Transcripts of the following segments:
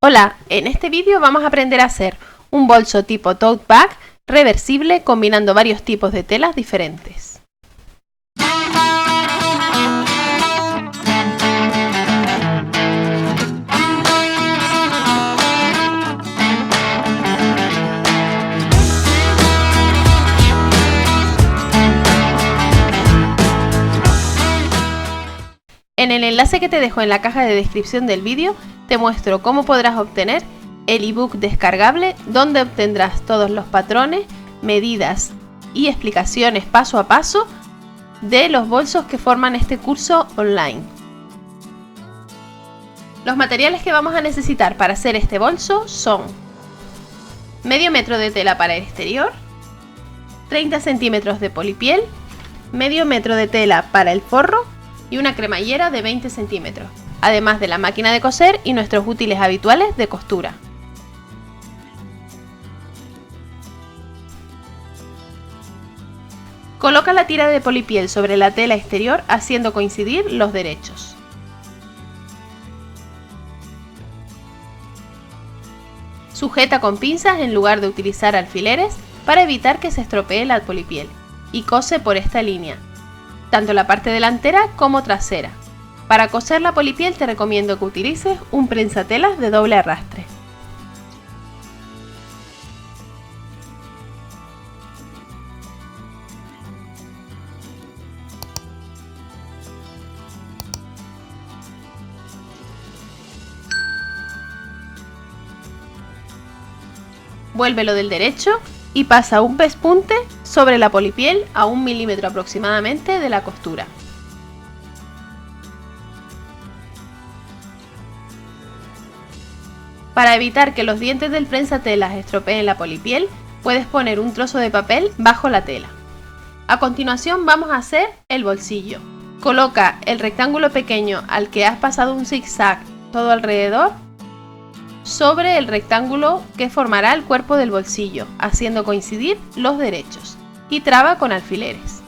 Hola, en este vídeo vamos a aprender a hacer un bolso tipo tote bag reversible combinando varios tipos de telas diferentes. En el enlace que te dejo en la caja de descripción del vídeo te muestro cómo podrás obtener el ebook descargable donde obtendrás todos los patrones, medidas y explicaciones paso a paso de los bolsos que forman este curso online. Los materiales que vamos a necesitar para hacer este bolso son medio metro de tela para el exterior, 30 centímetros de polipiel, medio metro de tela para el forro y una cremallera de 20 centímetros, además de la máquina de coser y nuestros útiles habituales de costura. Coloca la tira de polipiel sobre la tela exterior haciendo coincidir los derechos. Sujeta con pinzas en lugar de utilizar alfileres para evitar que se estropee la polipiel y cose por esta línea, tanto la parte delantera como trasera. Para coser la polipiel te recomiendo que utilices un prensatelas de doble arrastre. Vuélvelo del derecho y pasa un pespunte sobre la polipiel a 1 milímetro aproximadamente de la costura. Para evitar que los dientes del prensatelas estropeen la polipiel, puedes poner un trozo de papel bajo la tela. A continuación vamos a hacer el bolsillo. Coloca el rectángulo pequeño al que has pasado un zigzag todo alrededor sobre el rectángulo que formará el cuerpo del bolsillo, haciendo coincidir los derechos, y traba con alfileres.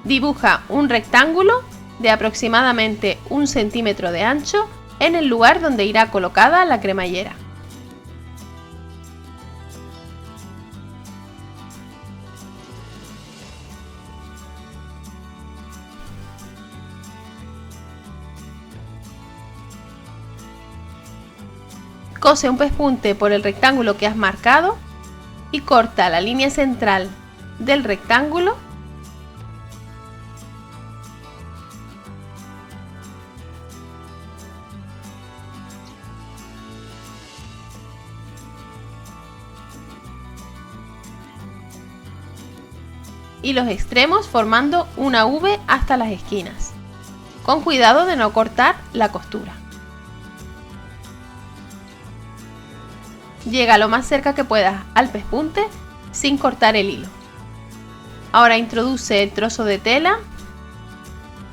Dibuja un rectángulo de aproximadamente 1 centímetro de ancho en el lugar donde irá colocada la cremallera. Cose un pespunte por el rectángulo que has marcado y corta la línea central del rectángulo . Y los extremos formando una V hasta las esquinas, con cuidado de no cortar la costura. Llega lo más cerca que puedas al pespunte sin cortar el hilo. Ahora introduce el trozo de tela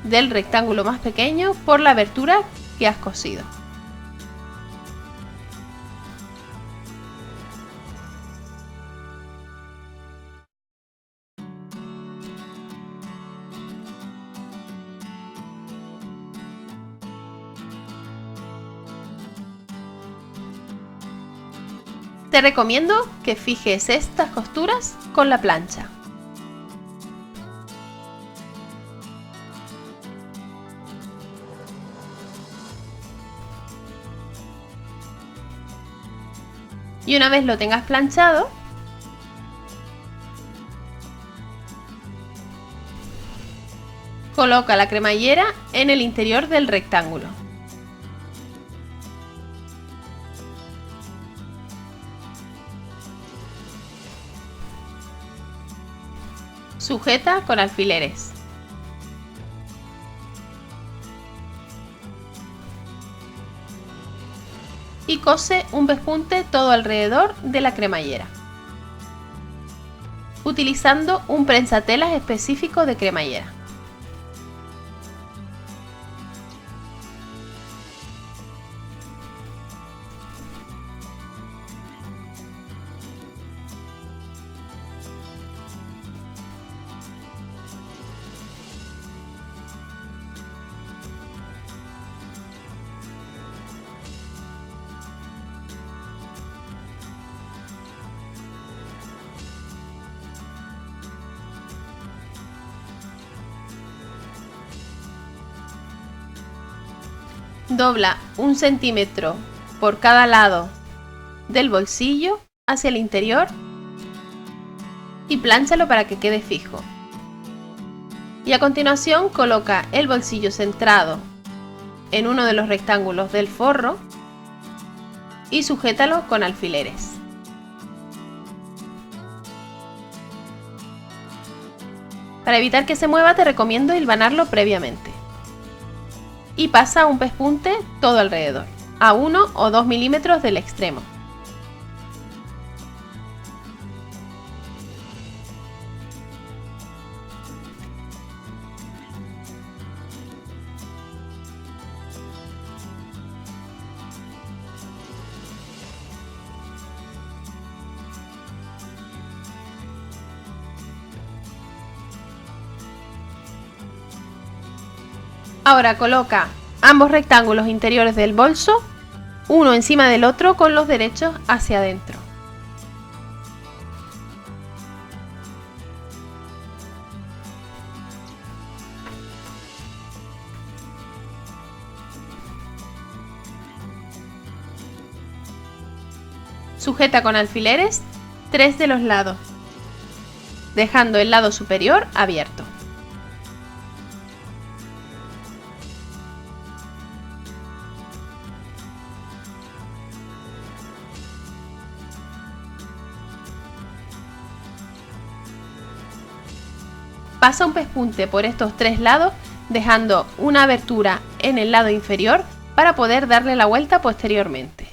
del rectángulo más pequeño por la abertura que has cosido. Te recomiendo que fijes estas costuras con la plancha. Y una vez lo tengas planchado, coloca la cremallera en el interior del rectángulo. Sujeta con alfileres. Y cose un pespunte todo alrededor de la cremallera, utilizando un prensatelas específico de cremallera. Dobla 1 centímetro por cada lado del bolsillo hacia el interior y plánchalo para que quede fijo. Y a continuación coloca el bolsillo centrado en uno de los rectángulos del forro y sujétalo con alfileres. Para evitar que se mueva te recomiendo hilvanarlo previamente. Y pasa un pespunte todo alrededor, a 1 o 2 milímetros del extremo. Ahora coloca ambos rectángulos interiores del bolso, uno encima del otro con los derechos hacia adentro. Sujeta con alfileres 3 de los lados, dejando el lado superior abierto. Pasa un pespunte por estos 3 lados, dejando una abertura en el lado inferior para poder darle la vuelta posteriormente.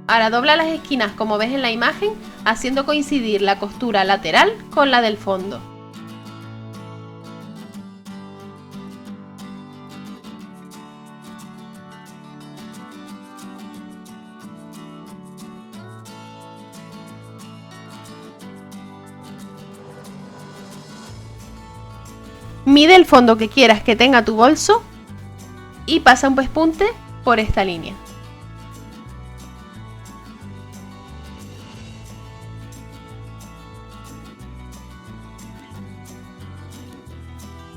Ahora dobla las esquinas como ves en la imagen, haciendo coincidir la costura lateral con la del fondo. Mide el fondo que quieras que tenga tu bolso y pasa un pespunte por esta línea.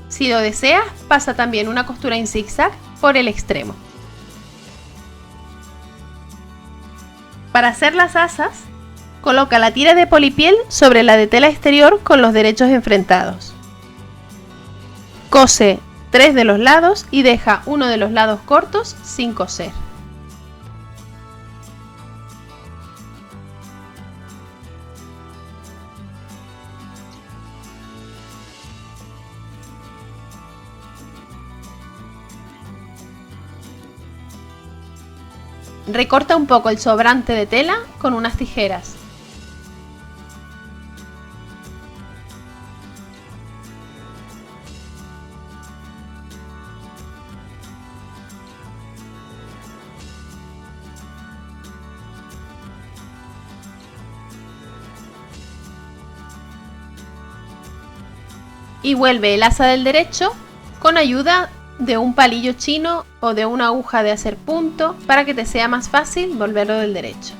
Si lo deseas, pasa también una costura en zigzag por el extremo. Para hacer las asas, coloca la tira de polipiel sobre la de tela exterior con los derechos enfrentados. Cose 3 de los lados y deja uno de los lados cortos sin coser. Recorta un poco el sobrante de tela con unas tijeras. Y vuelve el asa del derecho con ayuda de un palillo chino o de una aguja de hacer punto para que te sea más fácil volverlo del derecho.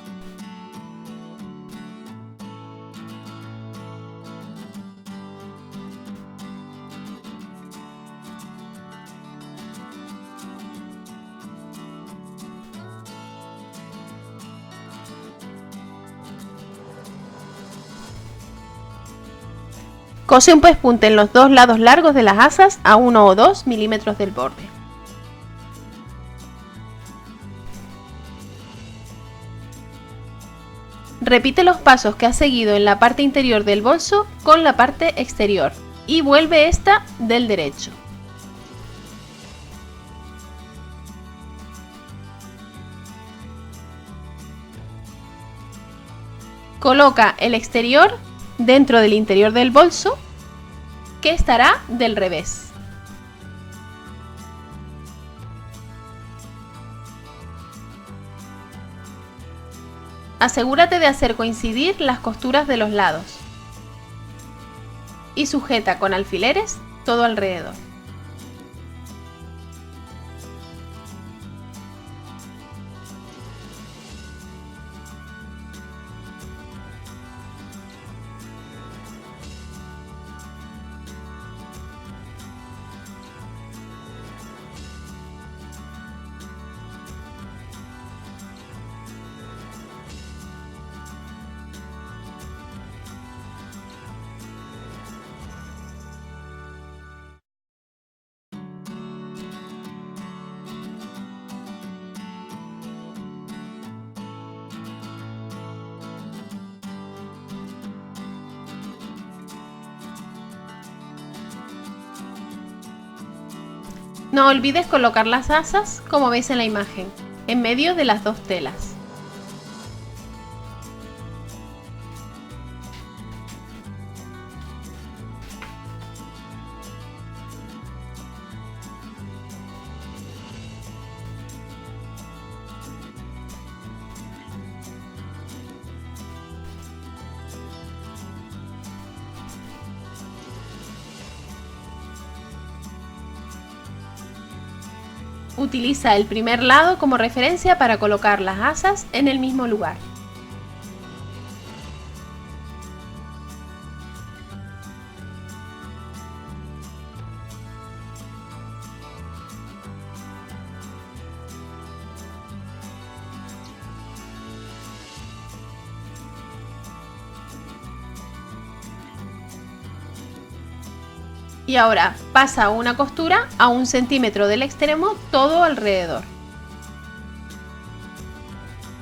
Cose un pespunte en los dos lados largos de las asas a 1 o 2 milímetros del borde. Repite los pasos que has seguido en la parte interior del bolso con la parte exterior y vuelve esta del derecho. Coloca el exterior dentro del interior del bolso, que estará del revés. Asegúrate de hacer coincidir las costuras de los lados y sujeta con alfileres todo alrededor. No olvides colocar las asas, como veis en la imagen, en medio de las dos telas. Utiliza el primer lado como referencia para colocar las asas en el mismo lugar. Y ahora pasa una costura a 1 centímetro del extremo todo alrededor.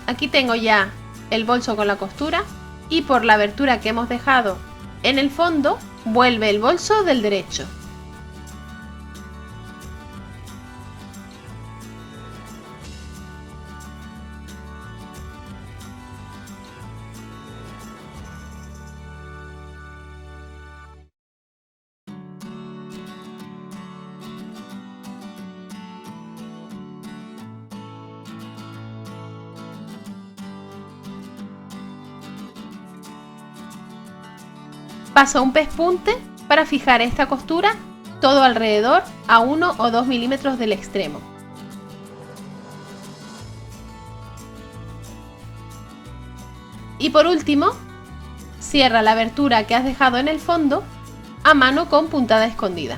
Aquí tengo ya el bolso con la costura y por la abertura que hemos dejado en el fondo vuelve el bolso del derecho. Paso un pespunte para fijar esta costura todo alrededor a 1 o 2 milímetros del extremo. Y por último, cierra la abertura que has dejado en el fondo a mano con puntada escondida.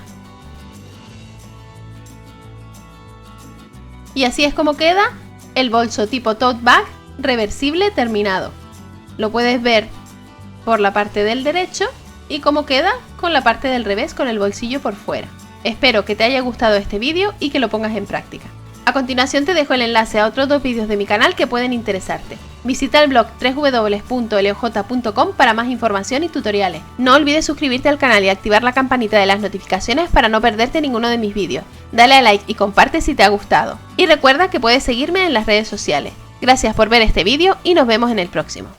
Y así es como queda el bolso tipo tote bag reversible terminado. Lo puedes ver por la parte del derecho y cómo queda con la parte del revés con el bolsillo por fuera. Espero que te haya gustado este vídeo y que lo pongas en práctica. A continuación te dejo el enlace a otros 2 vídeos de mi canal que pueden interesarte. Visita el blog www.leoj.com para más información y tutoriales. No olvides suscribirte al canal y activar la campanita de las notificaciones para no perderte ninguno de mis vídeos. Dale a like y comparte si te ha gustado. Y recuerda que puedes seguirme en las redes sociales. Gracias por ver este vídeo y nos vemos en el próximo.